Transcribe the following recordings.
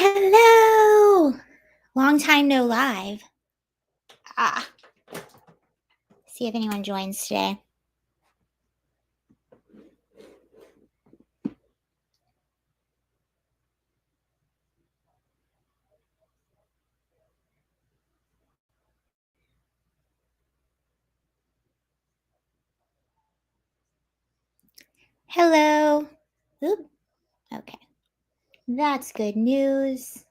Hello! Long time no live. Ah, see if anyone joins today. Hello. Oop. Okay. That's good news.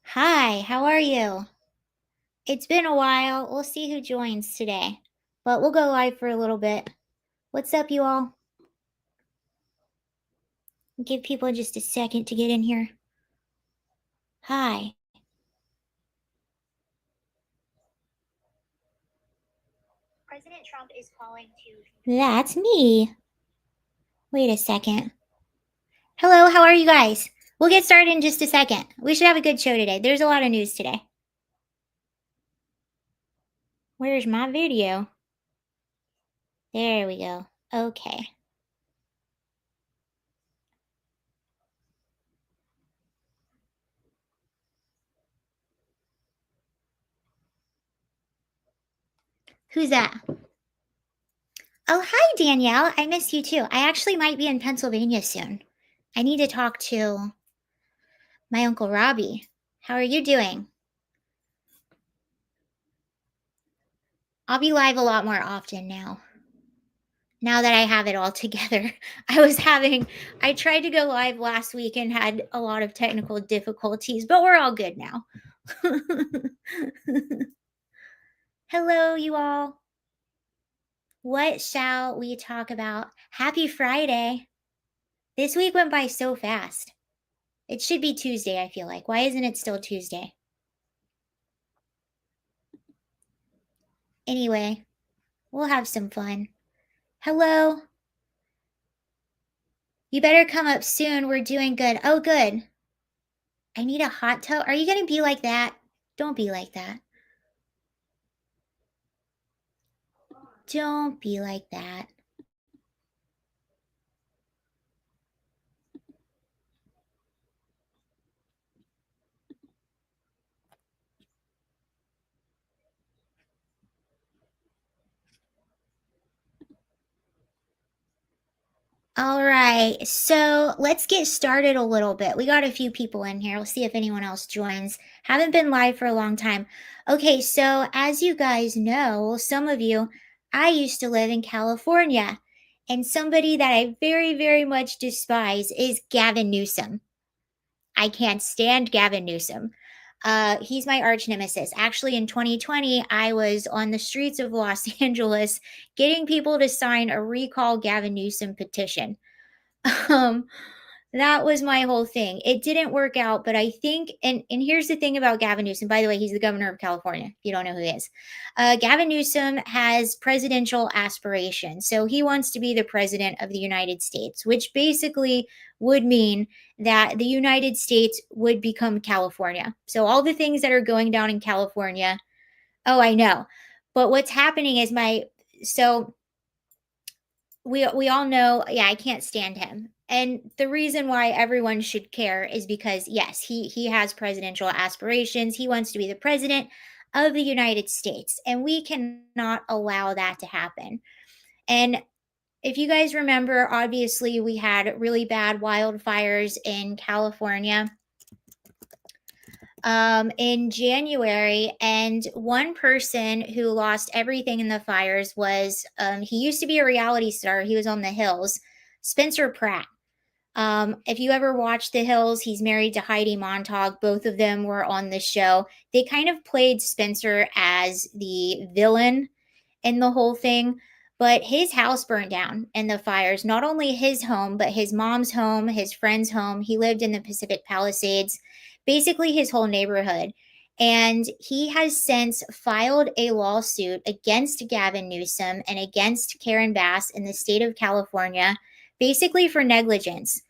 Hi, how are you? It's been a while. We'll see who joins today. But we'll go live for a little bit. What's up, you all? Give people just a second to get in here. Hi. President Trump is calling to. That's me. Wait a second. Hello, how are you guys? We'll get started in just a second. We should have a good show today. There's a lot of news today. Where's my video? There we go. Okay. Who's that? Oh, hi, Danielle. I miss you too. I actually might be in Pennsylvania soon. I need to talk to my Uncle Robbie. How are you doing? I'll be live a lot more often now. Now that I have it all together. I tried to go live last week and had a lot of technical difficulties, but we're all good now. Hello, you all. What shall we talk about? Happy Friday. This week went by so fast. It should be Tuesday, I feel like. Why isn't it still Tuesday? Anyway, we'll have some fun. Hello. You better come up soon. We're doing good. Oh, good. I need a hot tub. Are you going to be like that? Don't be like that. Don't be like that. All right, so let's get started a little bit. We got a few people in here. We'll see if anyone else joins. Haven't been live for a long time. Okay, so as you guys know, some of you, I used to live in California, and somebody that I very, very much despise is Gavin Newsom. I can't stand Gavin Newsom. He's my arch nemesis. Actually, in 2020, I was on the streets of Los Angeles getting people to sign a recall Gavin Newsom petition. Um, that was my whole thing. It didn't work out, but I think, and here's the thing about Gavin Newsom. By the way, he's the governor of California. If you don't know who he is, Gavin Newsom has presidential aspirations. So he wants to be the president of the United States, which basically would mean that the United States would become California. So all the things that are going down in California. Oh, I know. But what's happening is so we all know, yeah, I can't stand him. And the reason why everyone should care is because yes, he has presidential aspirations. He wants to be the president of the United States, and we cannot allow that to happen. And if you guys remember, obviously we had really bad wildfires in California in January, and one person who lost everything in the fires was he used to be a reality star. He was on The Hills, Spencer Pratt. If you ever watched The Hills, he's married to Heidi Montag. Both of them were on the show. They kind of played Spencer as the villain in the whole thing. But his house burned down in the fires. Not only his home, but his mom's home, his friend's home. He lived in the Pacific Palisades, basically his whole neighborhood. And he has since filed a lawsuit against Gavin Newsom and against Karen Bass in the state of California, basically for negligence.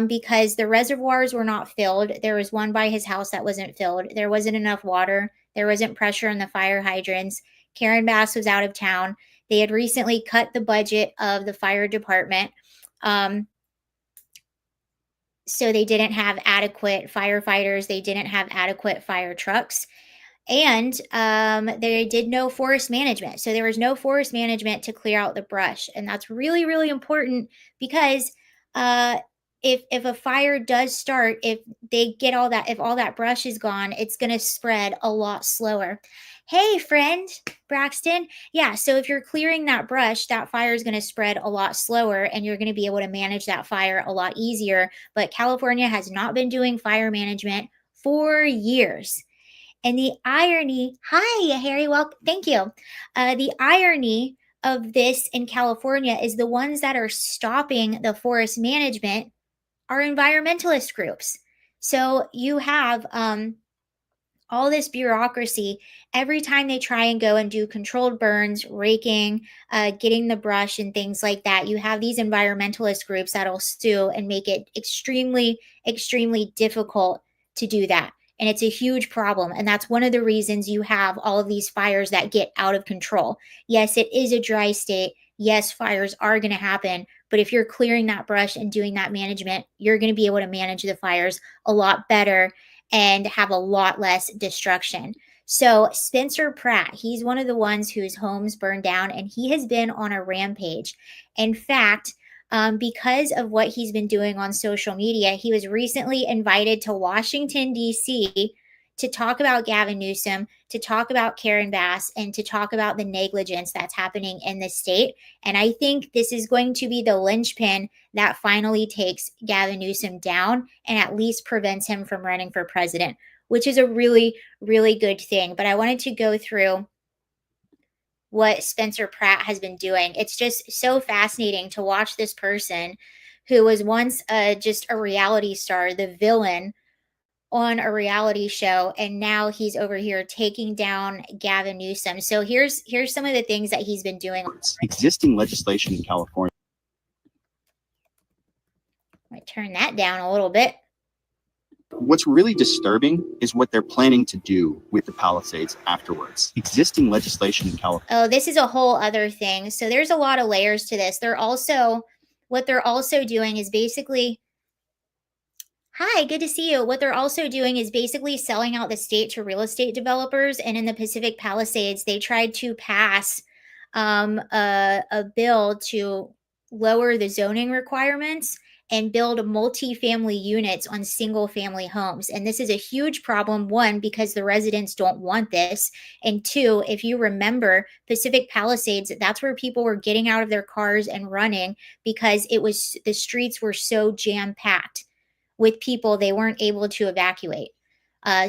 Because the reservoirs were not filled. There was one by his house that wasn't filled. There wasn't enough water. There wasn't pressure in the fire hydrants. Karen Bass was out of town. They had recently cut the budget of the fire department. So they didn't have adequate firefighters, they didn't have adequate fire trucks, and they did no forest management. So there was no forest management to clear out the brush, and that's really, really important because uh, if a fire does start, if they get all that, if all that brush is gone, it's going to spread a lot slower. Hey, friend, Braxton. Yeah, so if you're clearing that brush, that fire is going to spread a lot slower, and you're going to be able to manage that fire a lot easier. But California has not been doing fire management for years. And the irony, hi, Harry, welcome, thank you. The irony of this in California is the ones that are stopping the forest management are environmentalist groups. So you have all this bureaucracy every time they try and go and do controlled burns, raking, getting the brush, and things like that. You have these environmentalist groups that'll sue and make it extremely, extremely difficult to do that. And it's a huge problem. And that's one of the reasons you have all of these fires that get out of control. Yes, it is a dry state. Yes, fires are going to happen. But if you're clearing that brush and doing that management, you're going to be able to manage the fires a lot better and have a lot less destruction. So Spencer Pratt, he's one of the ones whose homes burned down, and he has been on a rampage. In fact, because of what he's been doing on social media, he was recently invited to Washington, D.C. to talk about Gavin Newsom, to talk about Karen Bass, and to talk about the negligence that's happening in the state. And I think this is going to be the linchpin that finally takes Gavin Newsom down and at least prevents him from running for president, which is a really, really good thing. But I wanted to go through what Spencer Pratt has been doing. It's just so fascinating to watch this person who was once just a reality star, the villain on a reality show, and now he's over here taking down Gavin Newsom. So here's some of the things that he's been doing. Existing legislation in California. I turn that down a little bit. What's really disturbing is what they're planning to do with the Palisades afterwards. Existing legislation in California. Oh, this is a whole other thing. So there's a lot of layers to this. What they're also doing is basically, hi, good to see you. What they're also doing is basically selling out the state to real estate developers. And in the Pacific Palisades, they tried to pass a bill to lower the zoning requirements and build multi-family units on single family homes. And this is a huge problem, one, because the residents don't want this. And two, if you remember Pacific Palisades, that's where people were getting out of their cars and running because the streets were so jam-packed with people, they weren't able to evacuate.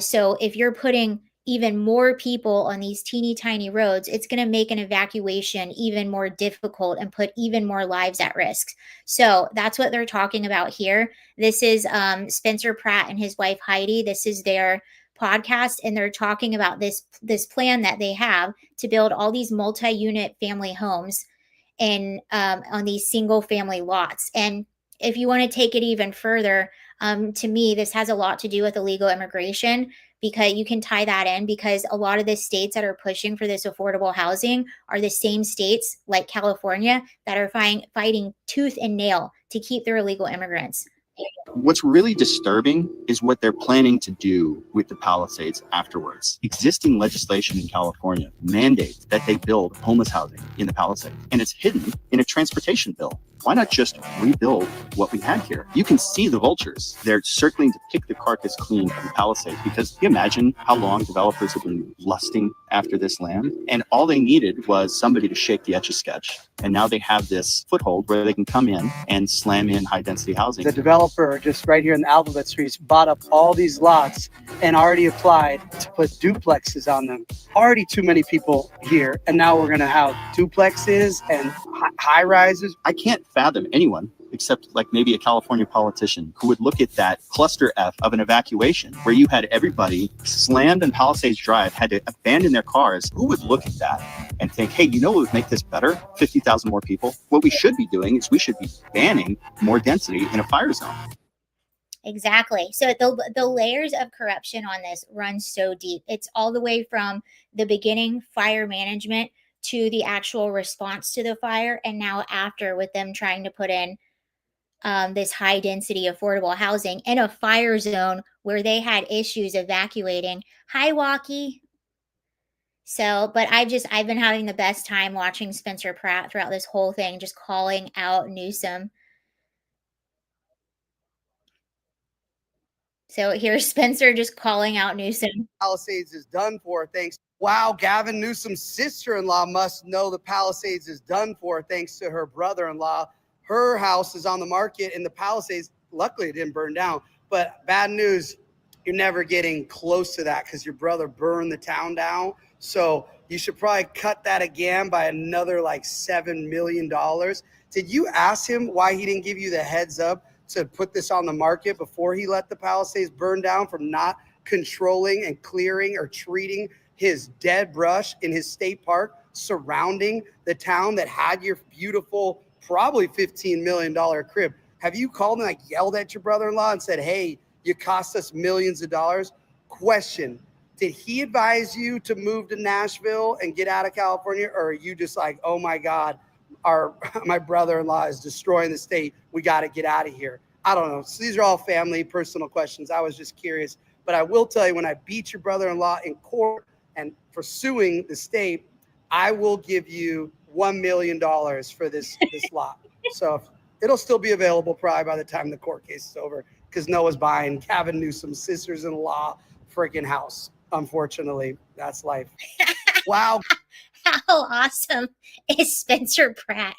So if you're putting even more people on these teeny tiny roads, it's going to make an evacuation even more difficult and put even more lives at risk. So that's what they're talking about here. This is Spencer Pratt and his wife Heidi. This is their podcast, and they're talking about this plan that they have to build all these multi-unit family homes in on these single family lots. And if you want to take it even further, to me, this has a lot to do with illegal immigration, because you can tie that in, because a lot of the states that are pushing for this affordable housing are the same states like California that are fighting tooth and nail to keep their illegal immigrants. What's really disturbing is what they're planning to do with the Palisades afterwards. Existing legislation in California mandates that they build homeless housing in the Palisades, and it's hidden in a transportation bill. Why not just rebuild what we had here? You can see the vultures. They're circling to pick the carcass clean of the Palisades, because can you imagine how long developers have been lusting after this land? And all they needed was somebody to shake the Etch-a-Sketch. And now they have this foothold where they can come in and slam in high-density housing. The developer just right here in the Alphabet Streets bought up all these lots and already applied to put duplexes on them. Already too many people here, and now we're going to have duplexes and high rises. I can't fathom anyone except like maybe a California politician who would look at that cluster F of an evacuation where you had everybody slammed in Palisades Drive, had to abandon their cars. Who would look at that and think, hey, you know what would make this better? 50,000 more people. What we should be doing is we should be banning more density in a fire zone. Exactly. So the layers of corruption on this run so deep. It's all the way from the beginning, fire management, to the actual response to the fire, and now after, with them trying to put in this high density affordable housing in a fire zone where they had issues evacuating. Hi, Walkie. So, but I've been having the best time watching Spencer Pratt throughout this whole thing, just calling out Newsom. So here's Spencer just calling out Newsom. Palisades is done for, thanks. Wow, Gavin Newsom's sister-in-law must know the Palisades is done for thanks to her brother-in-law. Her house is on the market in the Palisades. Luckily, it didn't burn down. But bad news, you're never getting close to that because your brother burned the town down. So you should probably cut that again by another like $7 million. Did you ask him why he didn't give you the heads up to put this on the market before he let the Palisades burn down from not controlling and clearing or treating his dead brush in his state park surrounding the town that had your beautiful, probably $15 million crib? Have you called and like yelled at your brother-in-law and said, hey, you cost us millions of dollars? Question, did he advise you to move to Nashville and get out of California? Or are you just like, oh my God, my brother-in-law is destroying the state. We got to get out of here. I don't know. So these are all family, personal questions. I was just curious. But I will tell you, when I beat your brother-in-law in court and for suing the state, I will give you $1 million for this lot. So it'll still be available probably by the time the court case is over, because Noah's buying Gavin Newsom's sisters-in-law freaking house. Unfortunately, that's life. Wow. How awesome is Spencer Pratt?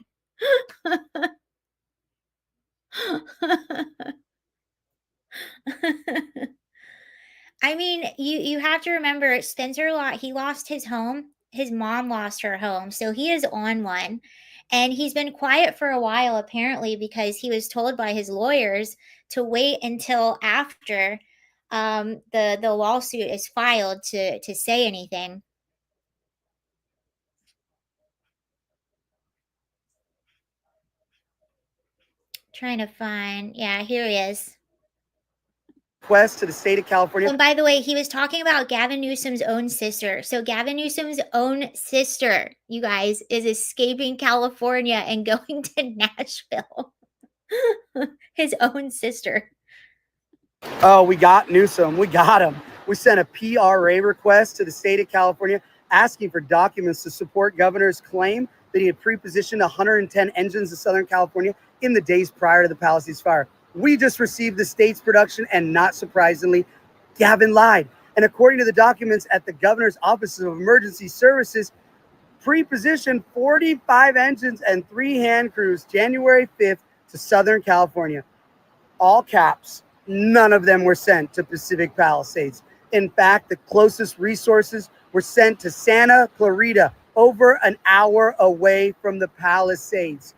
I mean, you have to remember Spencer he lost his home. His mom lost her home, so he is on one. And he's been quiet for a while apparently because he was told by his lawyers to wait until after the lawsuit is filed to say anything. Trying to find, yeah, here he is. Request to the state of California. And by the way, he was talking about Gavin Newsom's own sister. So Gavin Newsom's own sister, you guys, is escaping California and going to Nashville. His own sister. Oh, we got Newsom. We got him. We sent a PRA request to the state of California asking for documents to support governor's claim that he had pre-positioned 110 engines in Southern California in the days prior to the Palisades fire. We just received the state's production, and not surprisingly, Gavin lied. And according to the documents at the governor's Office of Emergency Services, pre-positioned 45 engines and 3 hand crews January 5th to Southern California. All caps, none of them were sent to Pacific Palisades. In fact, the closest resources were sent to Santa Clarita, over an hour away from the Palisades.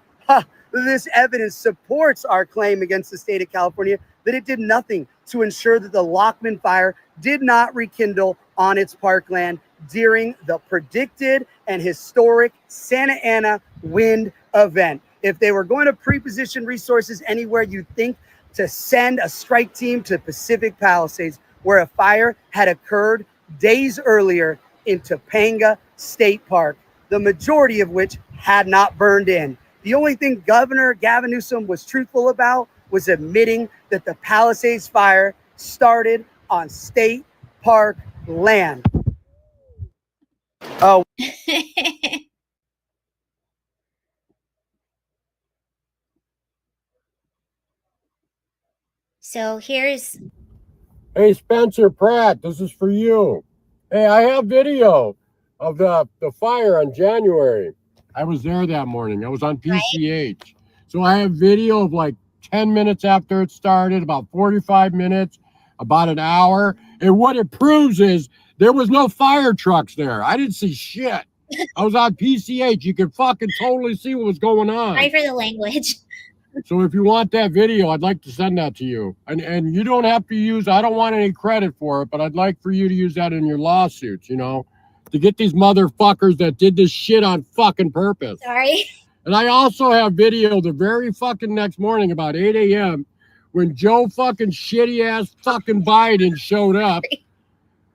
This evidence supports our claim against the state of California that it did nothing to ensure that the Lockman fire did not rekindle on its parkland during the predicted and historic Santa Ana wind event. If they were going to pre-position resources anywhere, you'd think to send a strike team to Pacific Palisades, where a fire had occurred days earlier in Topanga State Park, the majority of which had not burned in. The only thing Governor Gavin Newsom was truthful about was admitting that the Palisades fire started on state park land. Oh. So here's... Hey, Spencer Pratt, this is for you. Hey, I have video of the fire on January. I was there that morning. I was on PCH. Right. So I have video of like 10 minutes after it started, about 45 minutes, about an hour. And what it proves is there was no fire trucks there. I didn't see shit. I was on PCH. You could fucking totally see what was going on. Sorry for the language. So if you want that video, I'd like to send that to you. And you don't have to use, I don't want any credit for it, but I'd like for you to use that in your lawsuits, you know, to get these motherfuckers that did this shit on fucking purpose. Sorry. And I also have video the very fucking next morning about 8 a.m. when Joe fucking shitty ass fucking Biden showed up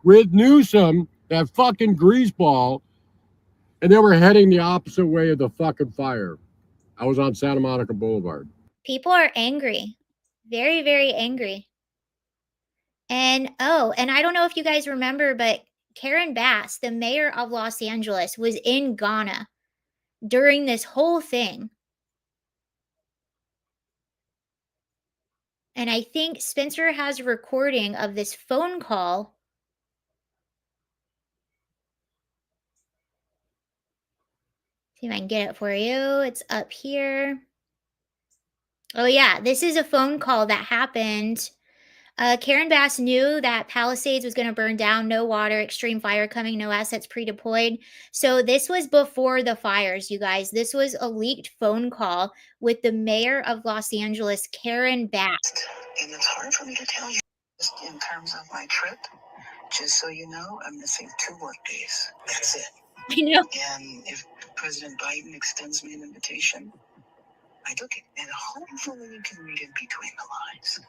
with Newsom, that fucking greaseball, and they were heading the opposite way of the fucking fire. I was on Santa Monica Boulevard. People are angry. Very, very angry. And and I don't know if you guys remember, but Karen Bass, the mayor of Los Angeles, was in Ghana during this whole thing. And I think Spencer has a recording of this phone call. See if I can get it for you. It's up here. Oh, yeah. This is a phone call that happened. Karen Bass knew that Palisades was going to burn down, no water, extreme fire coming, no assets pre-deployed. So this was before the fires, you guys. This was a leaked phone call with the mayor of Los Angeles, Karen Bass. And it's hard for me to tell you, just in terms of my trip, just so you know, I'm missing 2 work days. That's it. I know. And if President Biden extends me an invitation, I took it. And hopefully you can read in between the lines.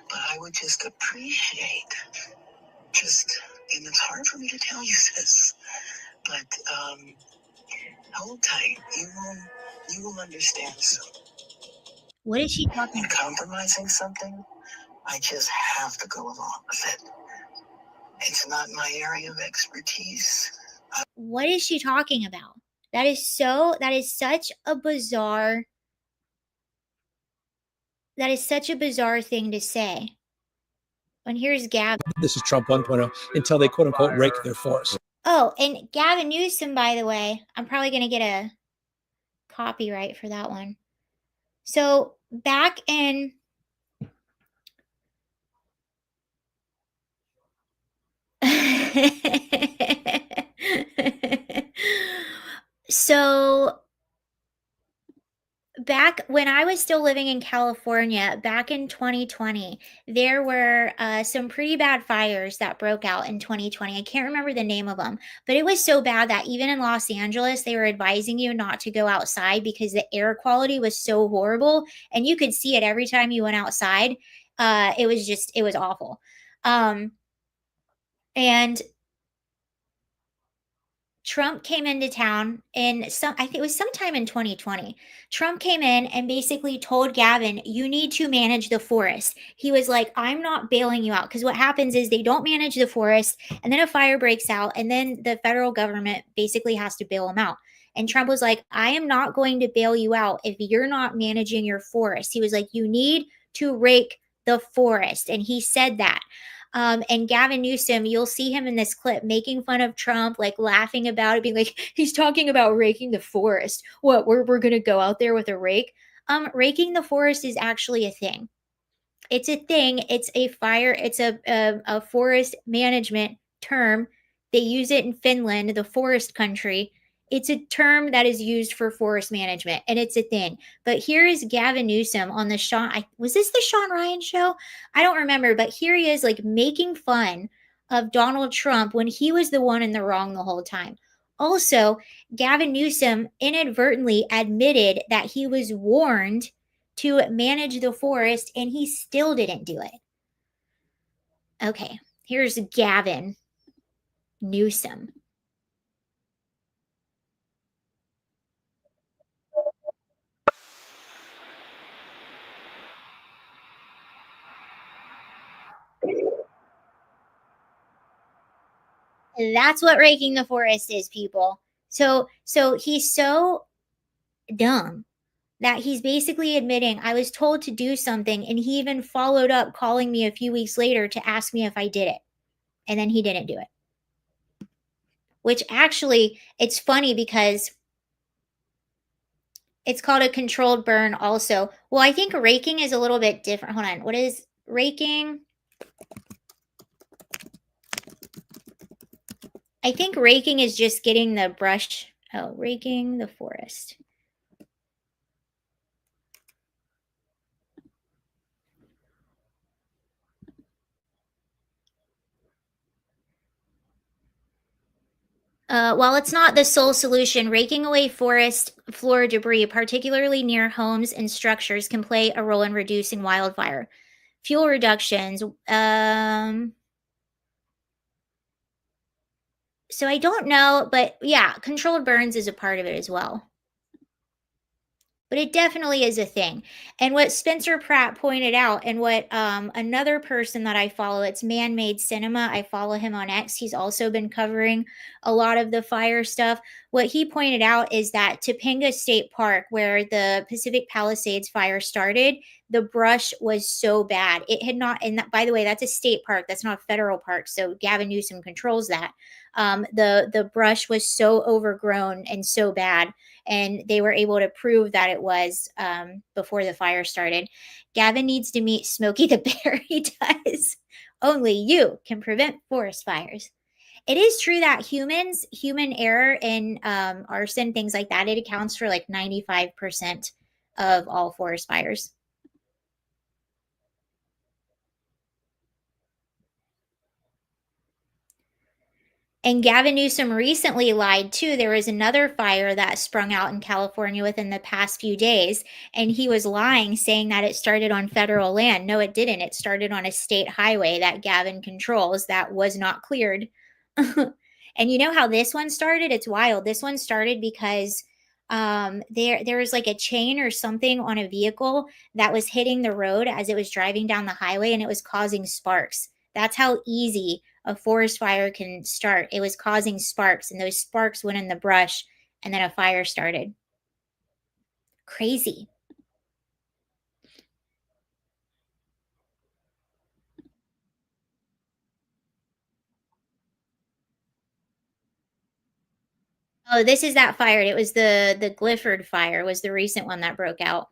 But I would just appreciate, and it's hard for me to tell you this, but hold tight. You will understand soon. What is she talking In about? compromising something, I just have to go along with it. It's not my area of expertise. What is she talking about? That is such a bizarre thing to say. And here's Gavin. This is Trump 1.0 until they quote unquote rake their force. Oh, and Gavin Newsom, by the way, I'm probably going to get a copyright for that one. So back in so back when I was still living in California, back in 2020, there were some pretty bad fires that broke out in 2020. I can't remember the name of them, but it was so bad that even in Los Angeles, they were advising you not to go outside because the air quality was so horrible. And you could see it every time you went outside. It was awful. And Trump came into town I think it was sometime in 2020. Trump came in and basically told Gavin, you need to manage the forest. He was like, I'm not bailing you out. Because what happens is they don't manage the forest, and then a fire breaks out, and then the federal government basically has to bail them out. And Trump was like, I am not going to bail you out if you're not managing your forest. He was like, you need to rake the forest. And he said that. And Gavin Newsom, you'll see him in this clip making fun of Trump, like laughing about it, being like, he's talking about raking the forest. What, we're going to go out there with a rake? Raking the forest is actually a thing. It's a thing. It's a forest management term. They use it in Finland, the forest country. It's a term that is used for forest management, and it's a thing. But here is Gavin Newsom on the was this the Sean Ryan show? I don't remember, but here he is like making fun of Donald Trump when he was the one in the wrong the whole time. Also, Gavin Newsom inadvertently admitted that he was warned to manage the forest, and he still didn't do it. Okay, here's Gavin Newsom. That's what raking the forest is, people. So he's so dumb that he's basically admitting I was told to do something, and he even followed up calling me a few weeks later to ask me if I did it. And then he didn't do it. Which actually, it's funny because it's called a controlled burn also. Well, I think raking is a little bit different. Hold on. What is raking? I think raking is just getting the brush. Oh, raking the forest. While it's not the sole solution, raking away forest floor debris, particularly near homes and structures, can play a role in reducing wildfire. Fuel reductions. So I don't know, but yeah, controlled burns is a part of it as well. but it definitely is a thing. And what Spencer Pratt pointed out, and what another person that I follow, it's Man Made Cinema. I follow him on X. He's also been covering a lot of the fire stuff. What he pointed out is that Topanga State Park, where the Pacific Palisades fire started, the brush was so bad. It had not, and that, by the way, that's a state park. That's not a federal park. So Gavin Newsom controls that. The brush was so overgrown and so bad, and they were able to prove that it was before the fire started. Gavin needs to meet Smokey the Bear. He does. Only you can prevent forest fires. It is true that human error in arson, things like that, it accounts for like 95% of all forest fires. And Gavin Newsom recently lied too. There was another fire that sprung out in California within the past few days, and he was lying, saying that it started on federal land. No, it didn't. It started on a state highway that Gavin controls that was not cleared. And you know how this one started? It's wild. This one started because there was like a chain or something on a vehicle that was hitting the road as it was driving down the highway, and it was causing sparks. That's how easy a forest fire can start. It was causing sparks, and those sparks went in the brush, and then a fire started. Crazy. Oh, this is that fire. It was the Clifford fire was the recent one that broke out.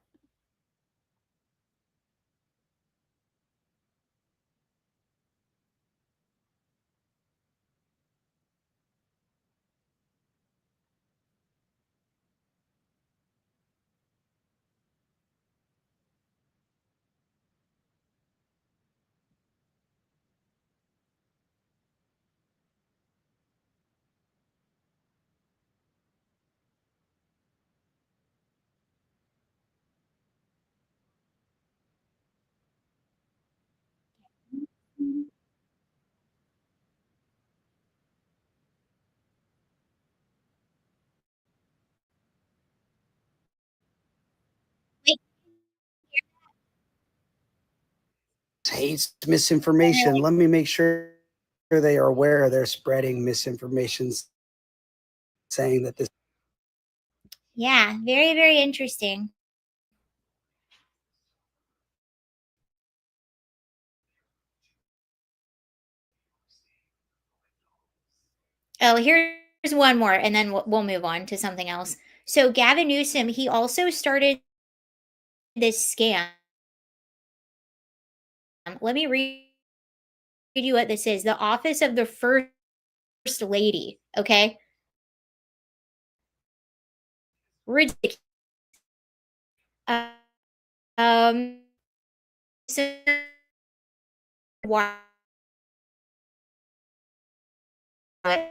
Wait, Hates misinformation. Let me make sure they are aware they're spreading misinformation, saying that this. yeah, very, very interesting. Oh, here's one more, and then we'll move on to something else. So Gavin Newsom, he also started this scam. Let me read you what this is. The Office of the First Lady. Okay. Ridiculous. Um, so why?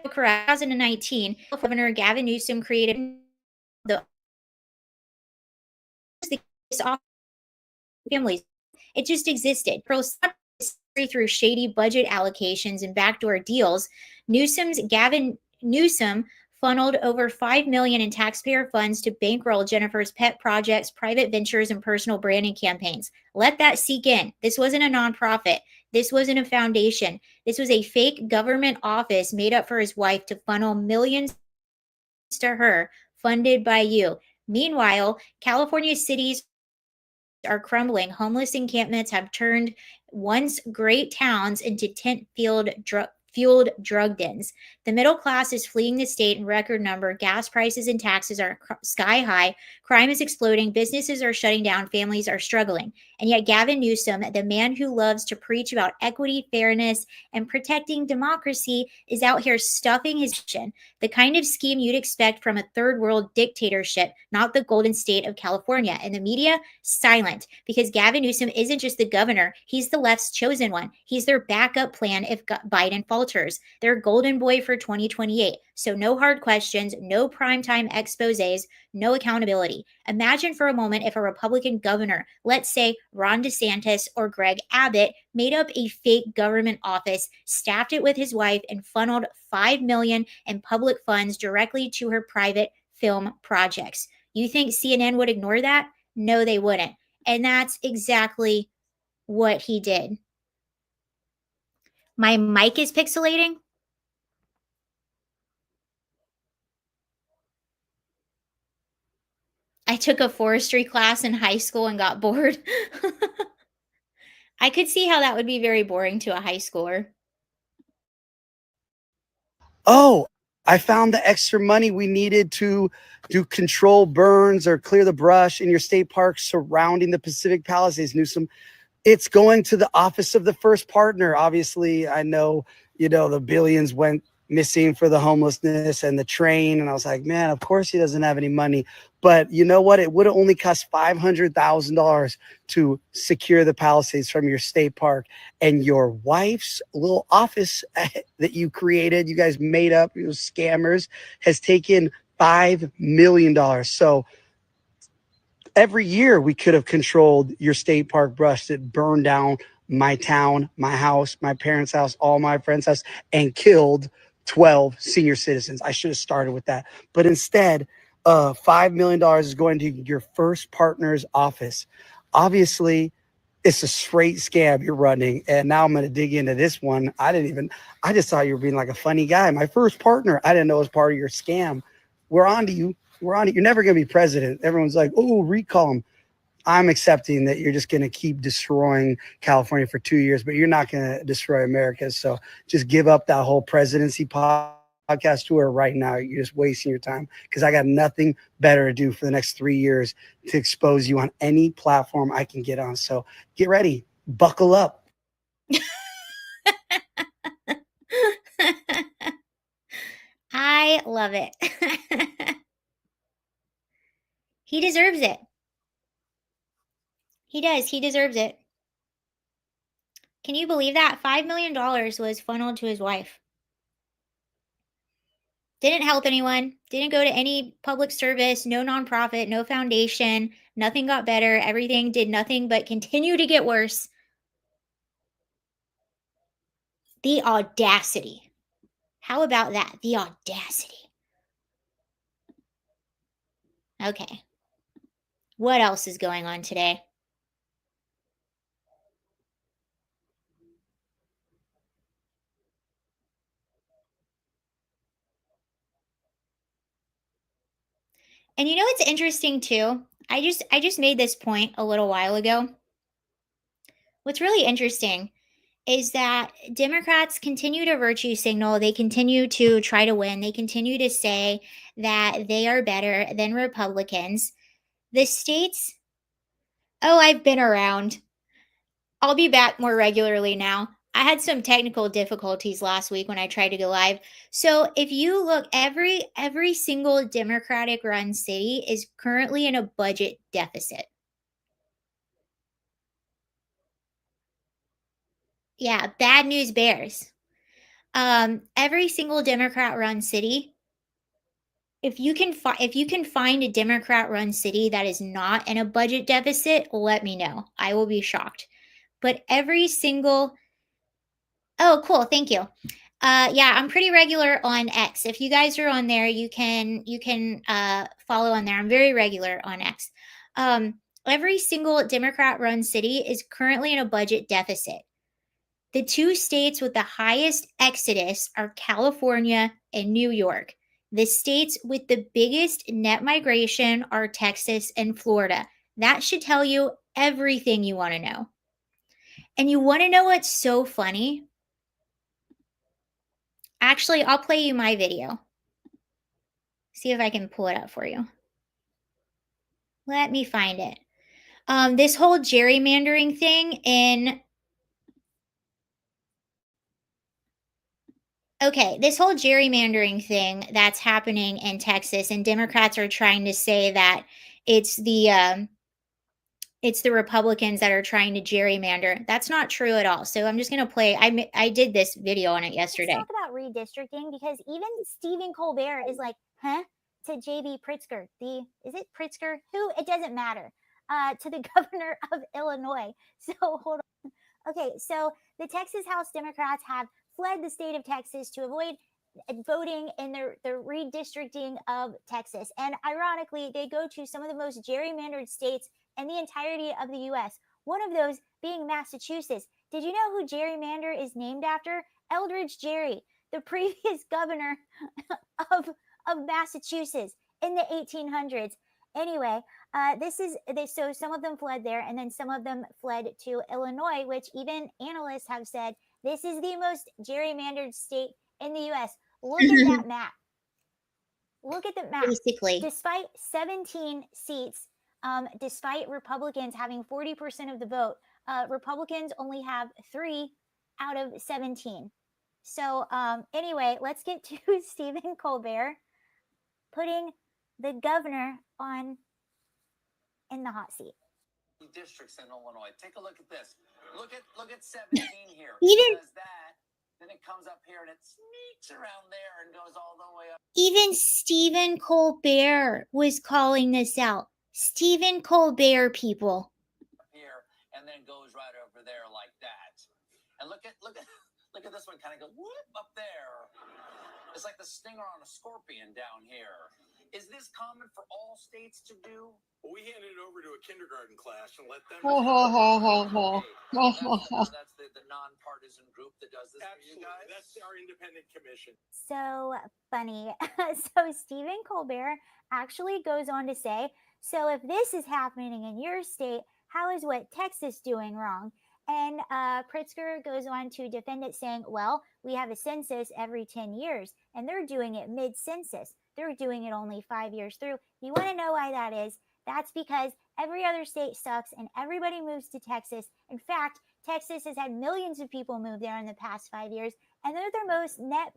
Correct. 2019, Governor Gavin Newsom created the families. It just existed. Through shady budget allocations and backdoor deals, Gavin Newsom funneled over $5 million in taxpayer funds to bankroll Jennifer's pet projects, private ventures, and personal branding campaigns. Let that sink in. This wasn't a nonprofit. This wasn't a foundation. This was a fake government office made up for his wife to funnel millions to her, funded by you. Meanwhile, California cities are crumbling. Homeless encampments have turned once great towns into tent-fueled drug dens. The middle class is fleeing the state in record number. Gas prices and taxes are sky high. Crime is exploding. Businesses are shutting down. Families are struggling. And yet Gavin Newsom, the man who loves to preach about equity, fairness, and protecting democracy, is out here stuffing his chin. The kind of scheme you'd expect from a third world dictatorship, not the golden state of California. And the media, silent, because Gavin Newsom isn't just the governor. He's the left's chosen one. He's their backup plan if Biden falters. Their golden boy for 2028. So no hard questions, no primetime exposés, no accountability. Imagine for a moment if a Republican governor, let's say Ron DeSantis or Greg Abbott, made up a fake government office, staffed it with his wife, and funneled $5 million in public funds directly to her private film projects. You think CNN would ignore that? No, they wouldn't. And that's exactly what he did. My mic is pixelating. I took a forestry class in high school and got bored. I could see how that would be very boring to a high schooler. Oh, I found the extra money we needed to do control burns or clear the brush in your state park surrounding the Pacific Palisades, Newsom. It's going to the office of the first partner. Obviously, I know, the billions went missing for the homelessness and the train. And I was like, man, of course he doesn't have any money. But you know what? It would have only cost $500,000 to secure the Palisades from your state park. And your wife's little office that you created, you guys made up, you scammers, has taken $5 million. So every year we could have controlled your state park brush that burned down my town, my house, my parents' house, all my friends' house, and killed 12 senior citizens. I should have started with that. But instead, $5 million is going to your first partner's office. Obviously, it's a straight scam you're running. And now I'm going to dig into this one. I just thought you were being like a funny guy. My first partner, I didn't know it was part of your scam. We're on to you. We're on it. You're never going to be president. Everyone's like, oh, recall him. I'm accepting that you're just going to keep destroying California for 2 years, but you're not going to destroy America. So just give up that whole presidency podcast tour right now. You're just wasting your time because I got nothing better to do for the next 3 years to expose you on any platform I can get on. So get ready. Buckle up. I love it. He deserves it. He does. He deserves it. Can you believe that? $5 million was funneled to his wife. Didn't help anyone. Didn't go to any public service, no nonprofit, no foundation. Nothing got better. Everything did nothing but continue to get worse. The audacity. How about that? The audacity. Okay. What else is going on today? And you know what's interesting too? I just made this point a little while ago. What's really interesting is that Democrats continue to virtue signal. They continue to try to win. They continue to say that they are better than Republicans. The states, oh, I've been around. I'll be back more regularly now. I had some technical difficulties last week when I tried to go live. So if you look, every single Democratic run city is currently in a budget deficit. Yeah, bad news bears. Every single Democrat run city, if you can find a Democrat run city that is not in a budget deficit, let me know. I will be shocked. But every single Oh, cool. Thank you. Yeah, I'm pretty regular on X. If you guys are on there, you can follow on there. I'm very regular on X. Every single Democrat-run city is currently in a budget deficit. The two states with the highest exodus are California and New York. The states with the biggest net migration are Texas and Florida. That should tell you everything you want to know. And you want to know what's so funny? Actually, I'll play you my video. See if I can pull it up for you. Let me find it. This whole gerrymandering thing in... Okay, this whole gerrymandering thing that's happening in Texas, and Democrats are trying to say that it's the Republicans that are trying to gerrymander. That's not true at all. So I'm just going to play. I did this video on it yesterday. Let's talk about redistricting because even Stephen Colbert is like, huh? To J.B. Pritzker. Is it Pritzker? Who? It doesn't matter. To the governor of Illinois. So hold on. Okay, so the Texas House Democrats have fled the state of Texas to avoid voting in the redistricting of Texas. And ironically, they go to some of the most gerrymandered states in the entirety of the US, one of those being Massachusetts. Did you know who gerrymander is named after? Eldridge Gerry, the previous governor of Massachusetts in the 1800s. Anyway, so some of them fled there, and then some of them fled to Illinois, which even analysts have said this is the most gerrymandered state in the U.S. Look at that map. Look at the map. Basically. Despite 17 seats, despite Republicans having 40% of the vote, Republicans only have 3 out of 17. So anyway, let's get to Stephen Colbert putting the governor in the hot seat. Districts in Illinois. Take a look at this. Look at 17 here. Even It does that, then it comes up here and it sneaks around there and goes all the way up even Stephen Colbert was calling this out. Stephen Colbert, people. here and then goes right over there like that. And look at this one, kind of goes whoop up there. It's like the stinger on a scorpion down here. Is this common for all states to do? Well, we handed it over to a kindergarten class and let them. That's the nonpartisan group that does this. Absolutely. For you guys? That's our independent commission. So funny. So Stephen Colbert actually goes on to say, so if this is happening in your state, how is what Texas doing wrong? And Pritzker goes on to defend it, saying, well, we have a census every 10 years, and they're doing it mid-census. They're doing it only 5 years through. You want to know why that is? That's because every other state sucks, and everybody moves to Texas. In fact, Texas has had millions of people move there in the past 5 years, and they're their most net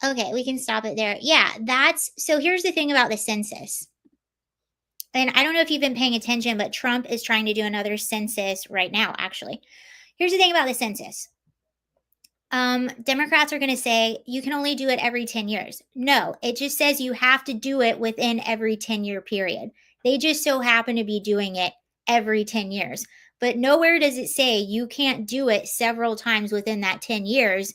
Okay, we can stop it there. Yeah, so here's the thing about the census. And I don't know if you've been paying attention, but Trump is trying to do another census right now, actually. Here's the thing about the census. Democrats are going to say you can only do it every 10 years. No, it just says you have to do it within every 10-year period. They just so happen to be doing it every 10 years. But nowhere does it say you can't do it several times within that 10 years.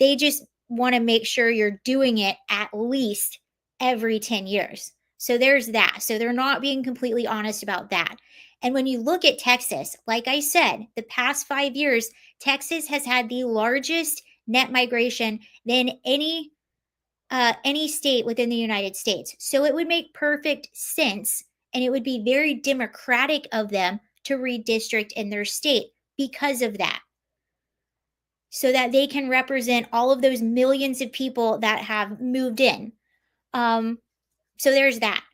They just want to make sure you're doing it at least every 10 years. So there's that. So they're not being completely honest about that. And when you look at Texas, like I said, the past 5 years, Texas has had the largest net migration than any state within the United States. So it would make perfect sense, and it would be very democratic of them to redistrict in their state because of that, so that they can represent all of those millions of people that have moved in. So there's that.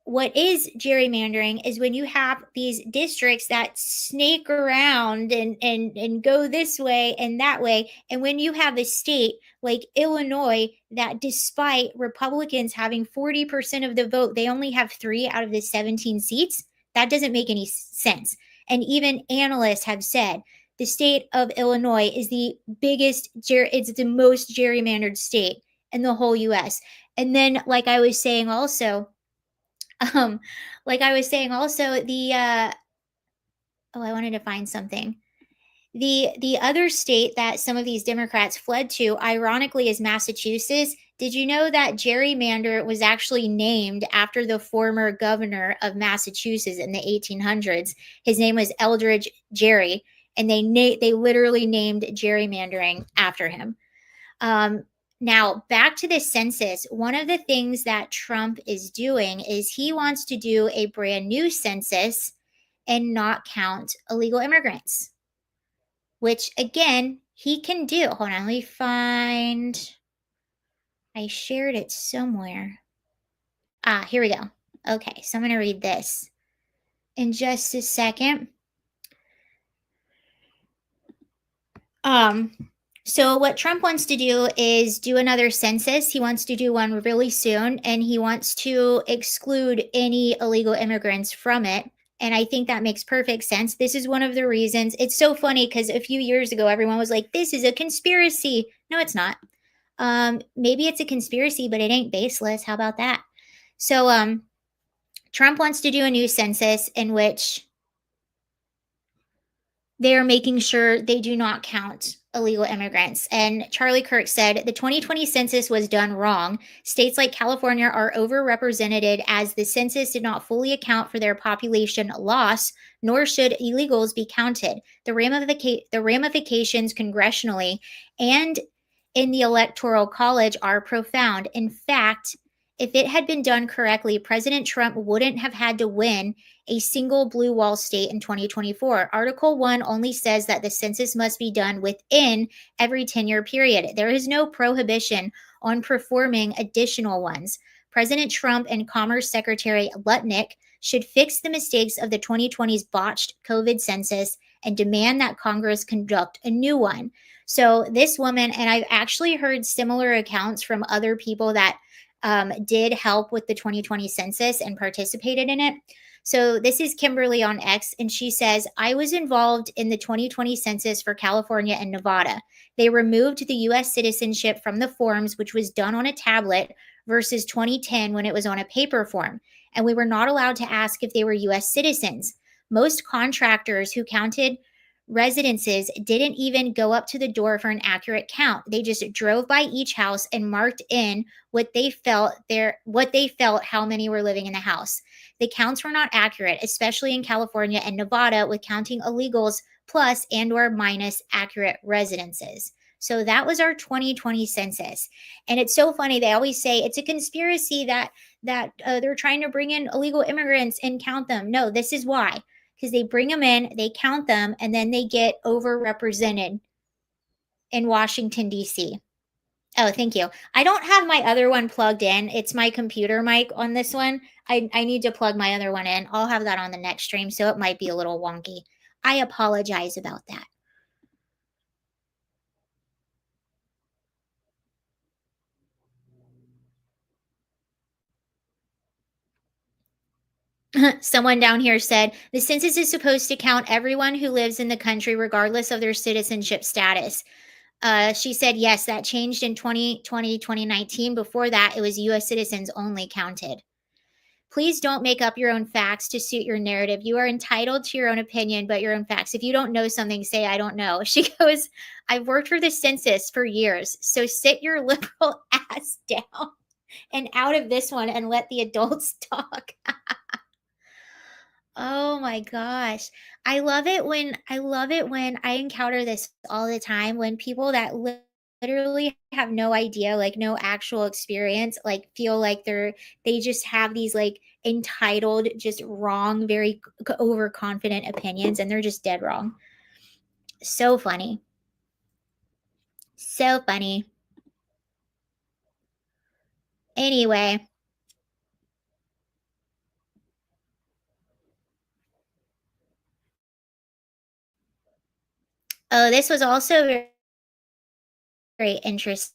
What is gerrymandering is when you have these districts that snake around and go this way and that way. And when you have a state like Illinois that, despite Republicans having 40% of the vote, they only have 3 out of the 17 seats, that doesn't make any sense. And even analysts have said the state of Illinois is the biggest, it's the most gerrymandered state in the whole U.S. And then, like I was saying also, I wanted to find something. The other state that some of these Democrats fled to, ironically, is Massachusetts. Did you know that gerrymander was actually named after the former governor of Massachusetts in the 1800s? His name was Eldridge Gerry, and they literally named gerrymandering after him. Now, back to the census, one of the things that Trump is doing is he wants to do a brand new census and not count illegal immigrants, which, again, he can do. Hold on, let me find. I shared it somewhere. Here we go. Okay, so I'm going to read this in just a second. So what Trump wants to do is do another census. He wants to do one really soon, and he wants to exclude any illegal immigrants from it. And I think that makes perfect sense. This is one of the reasons. It's so funny because a few years ago, everyone was like, this is a conspiracy. No, it's not. Maybe it's a conspiracy, but it ain't baseless. How about that? So Trump wants to do a new census in which they're making sure they do not count illegal immigrants. And Charlie Kirk said the 2020 census was done wrong. States like California are overrepresented as the census did not fully account for their population loss, nor should illegals be counted. The ramifications congressionally and in the Electoral College are profound. In fact, if it had been done correctly, President Trump wouldn't have had to win a single blue wall state in 2024. Article 1 only says that the census must be done within every 10-year period. There is no prohibition on performing additional ones. President Trump and Commerce Secretary Lutnick should fix the mistakes of the 2020's botched COVID census and demand that Congress conduct a new one. So this woman, and I've actually heard similar accounts from other people that did help with the 2020 census and participated in it. So this is Kimberly on X, and she says, I was involved in the 2020 census for California and Nevada. They removed the U.S. citizenship from the forms, which was done on a tablet, versus 2010 when it was on a paper form. And we were not allowed to ask if they were U.S. citizens. Most contractors who counted residences didn't even go up to the door for an accurate count. They just drove by each house and marked in what they felt how many were living in the house. The counts were not accurate, especially in California and Nevada, with counting illegals plus and or minus accurate residences. So that was our 2020 census. And it's so funny. They always say it's a conspiracy that they're trying to bring in illegal immigrants and count them. No, this is why. Because they bring them in, they count them, and then they get overrepresented in Washington, D.C. Oh, thank you. I don't have my other one plugged in. It's my computer mic on this one. I need to plug my other one in. I'll have that on the next stream, so it might be a little wonky. I apologize about that. Someone down here said, the census is supposed to count everyone who lives in the country regardless of their citizenship status. She said, yes, that changed in 2020, 2019. Before that, it was U.S. citizens only counted. Please don't make up your own facts to suit your narrative. You are entitled to your own opinion, but your own facts. If you don't know something, say, I don't know. She goes, I've worked for the census for years, so sit your liberal ass down and out of this one and let the adults talk. Oh my gosh. I love it when I encounter this all the time when people that literally have no idea, like no actual experience, like feel like they just have these like entitled, just wrong, very overconfident opinions, and they're just dead wrong. So funny. So funny. Anyway. Oh, this was also very, very interesting.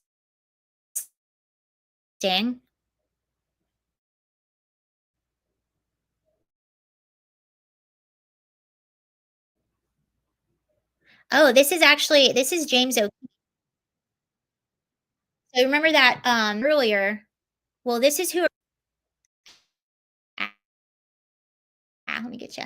Oh, this is James O'Keefe. So remember that earlier. Well, this is who. Let me get you.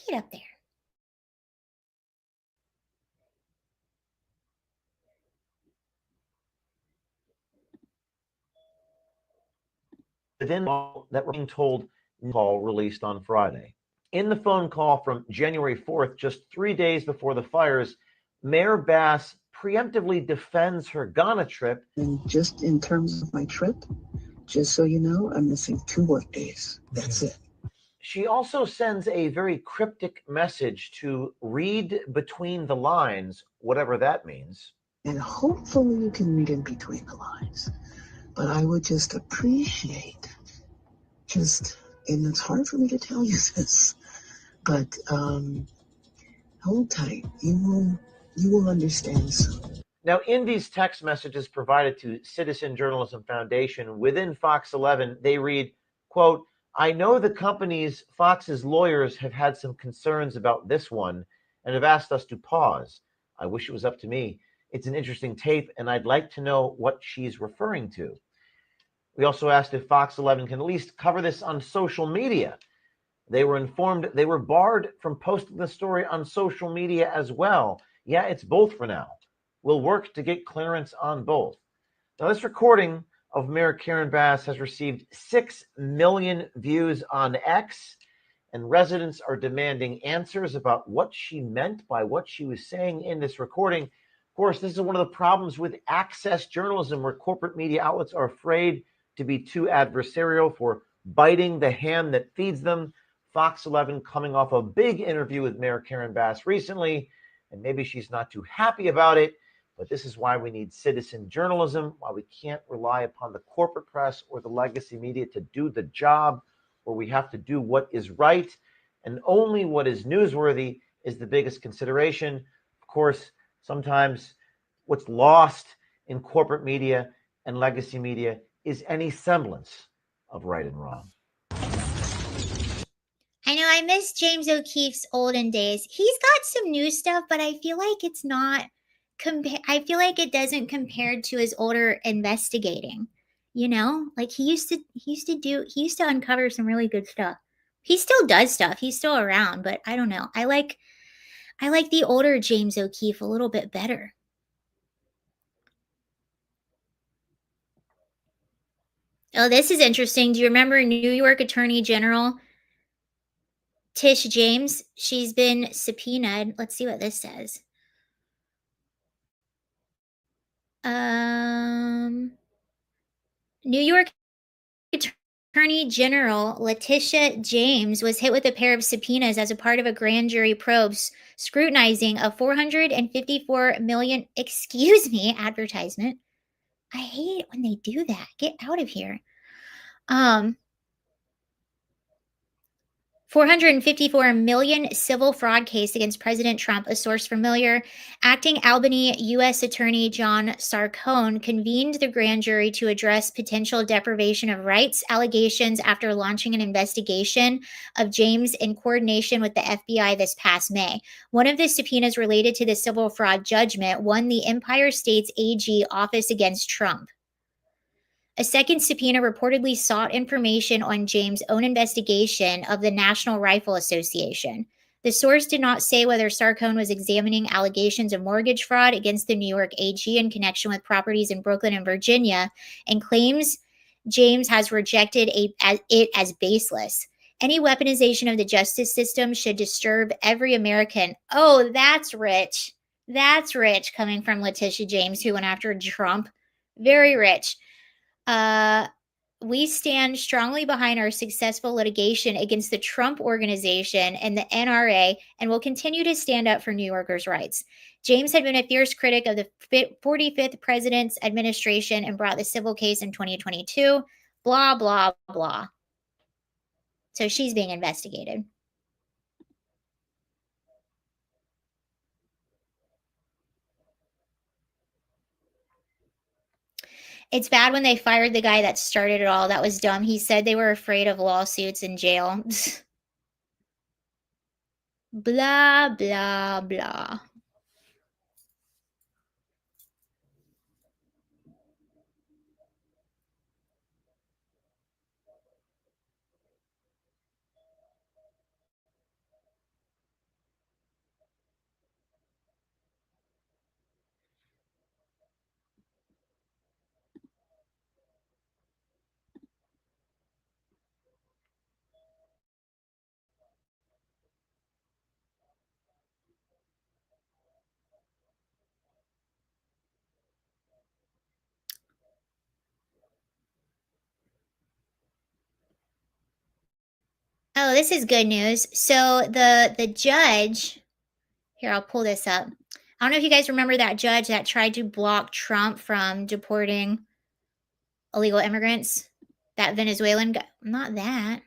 Get up there. Within that we're being told call released on Friday. In the phone call from January 4th, just 3 days before the fires, Mayor Bass preemptively defends her Ghana trip. And just in terms of my trip, just so you know, I'm missing 2 work days. That's it. She also sends a very cryptic message to read between the lines, whatever that means. And hopefully you can read in between the lines. But I would just appreciate and it's hard for me to tell you this, but hold tight. You will understand soon. Now, in these text messages provided to Citizen Journalism Foundation within Fox 11, they read, quote, I know the company's Fox's lawyers have had some concerns about this one and have asked us to pause. I wish it was up to me. It's an interesting tape, and I'd like to know what she's referring to. We also asked if Fox 11 can at least cover this on social media. They were informed they were barred from posting the story on social media as well. Yeah, it's both for now. We'll work to get clearance on both. Now, this recording of Mayor Karen Bass has received 6 million views on X, and residents are demanding answers about what she meant by what she was saying in this recording. Of course, this is one of the problems with access journalism, where corporate media outlets are afraid to be too adversarial for biting the hand that feeds them. Fox 11 coming off a big interview with Mayor Karen Bass recently, and maybe she's not too happy about it, but this is why we need citizen journalism, why we can't rely upon the corporate press or the legacy media to do the job, where we have to do what is right, and only what is newsworthy is the biggest consideration. Of course, sometimes what's lost in corporate media and legacy media is any semblance of right and wrong. I know I miss James O'Keefe's olden days. He's got some new stuff, but I feel like it's not I feel like it doesn't compare to his older investigating. You know, like he used to uncover some really good stuff. He still does stuff. He's still around, but I don't know. I like the older James O'Keefe a little bit better. Oh, this is interesting. Do you remember New York Attorney General Tish James? She's been subpoenaed. Let's see what this says. New York Attorney General Letitia James was hit with a pair of subpoenas as a part of a grand jury probe scrutinizing a $454 million, advertisement. I hate it when they do that. Get out of here. 454 million civil fraud case against President Trump, a source familiar. Acting Albany U.S. Attorney John Sarcone convened the grand jury to address potential deprivation of rights allegations after launching an investigation of James in coordination with the FBI this past May. One of the subpoenas related to the civil fraud judgment won the Empire State's AG office against Trump. A second subpoena reportedly sought information on James' own investigation of the National Rifle Association. The source did not say whether Sarcone was examining allegations of mortgage fraud against the New York AG in connection with properties in Brooklyn and Virginia, and claims James has rejected it as baseless. Any weaponization of the justice system should disturb every American. Oh, that's rich. That's rich coming from Letitia James, who went after Trump. Very rich. We stand strongly behind our successful litigation against the Trump Organization and the NRA, and will continue to stand up for New Yorkers' rights. James had been a fierce critic of the 45th president's administration and brought the civil case in 2022. Blah, blah, blah. So she's being investigated. It's bad when they fired the guy that started it all. That was dumb. He said they were afraid of lawsuits in jail. Blah, blah, blah. Oh, this is good news. So the judge, here, I'll pull this up. I don't know if you guys remember that judge that tried to block Trump from deporting illegal immigrants, that Venezuelan guy. Not that.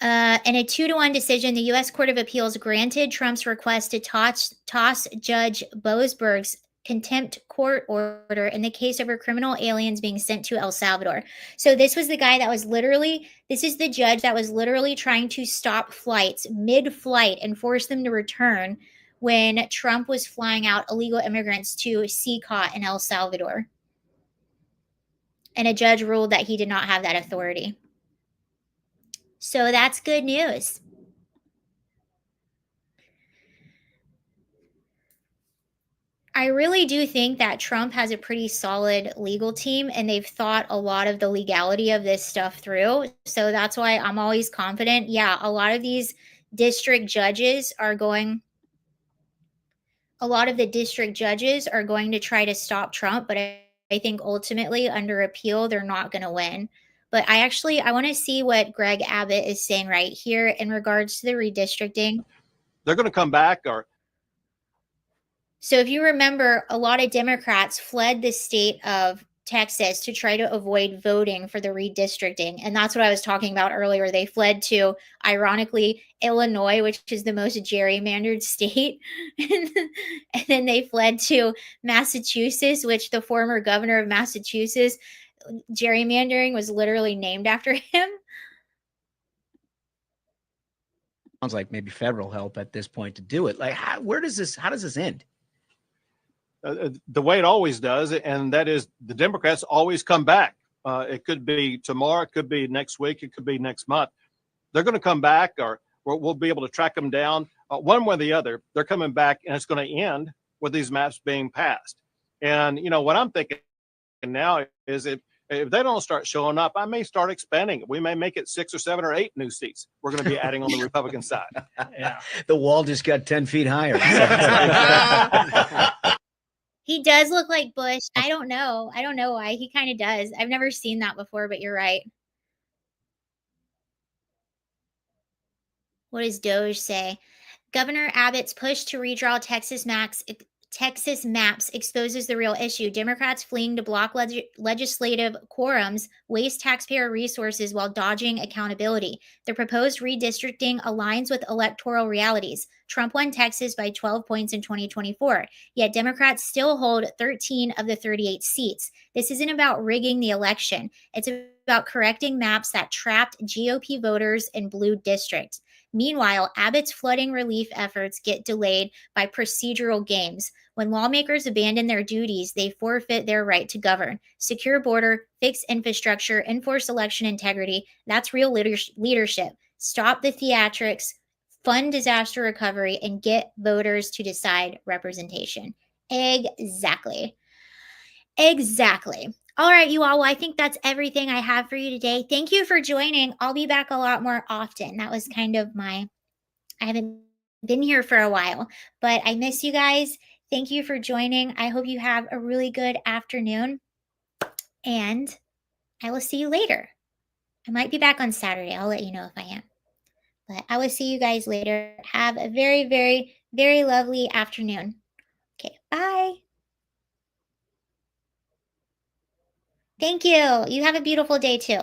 In a 2-1 decision, the U.S. Court of Appeals granted Trump's request to toss Judge Boasberg's contempt court order in the case over criminal aliens being sent to El Salvador. So this was the guy that was this is the judge that was literally trying to stop flights mid-flight and force them to return when Trump was flying out illegal immigrants to CCOT in El Salvador. and a judge ruled that he did not have that authority. So that's good news. I really do think that Trump has a pretty solid legal team, and they've thought a lot of the legality of this stuff through. So that's why I'm always confident. Yeah, a lot of these district judges are going to try to stop Trump, but I think ultimately under appeal, they're not going to win. But I want to see what Greg Abbott is saying right here in regards to the redistricting. They're going to come back, or so if you remember, a lot of Democrats fled the state of Texas to try to avoid voting for the redistricting. And that's what I was talking about earlier. They fled to, ironically, Illinois, which is the most gerrymandered state. And then they fled to Massachusetts, which the former governor of Massachusetts, gerrymandering was literally named after him. Sounds like maybe federal help at this point to do it. Like, how does this end? the way it always does, and that is the Democrats always come back. It could be tomorrow, it could be next week, it could be next month. They're going to come back, or we'll be able to track them down one way or the other. They're coming back, and it's going to end with these maps being passed. And you know what I'm thinking now is if they don't start showing up, I may start expanding it. We may make it 6 or 7 or 8 new seats we're going to be adding on the Republican side. Yeah. The wall just got 10 feet higher. He does look like Bush. I don't know why. He kind of does. I've never seen that before, but you're right. What does Doge say? Governor Abbott's push to redraw Texas maps exposes the real issue. Democrats fleeing to block legislative quorums waste taxpayer resources while dodging accountability. The proposed redistricting aligns with electoral realities. Trump won Texas by 12 points in 2024, yet Democrats still hold 13 of the 38 seats. This isn't about rigging the election. It's about correcting maps that trapped GOP voters in blue districts. Meanwhile, Abbott's flooding relief efforts get delayed by procedural games. When lawmakers abandon their duties, they forfeit their right to govern. Secure border, fix infrastructure, enforce election integrity. That's real leadership. Stop the theatrics, fund disaster recovery, and get voters to decide representation. Exactly. All right, you all. Well, I think that's everything I have for you today. Thank you for joining. I'll be back a lot more often. That was kind of I haven't been here for a while, but I miss you guys. Thank you for joining. I hope you have a really good afternoon, and I will see you later. I might be back on Saturday. I'll let you know if I am, but I will see you guys later. Have a very, very, very lovely afternoon. Okay, bye. Thank you. You have a beautiful day too.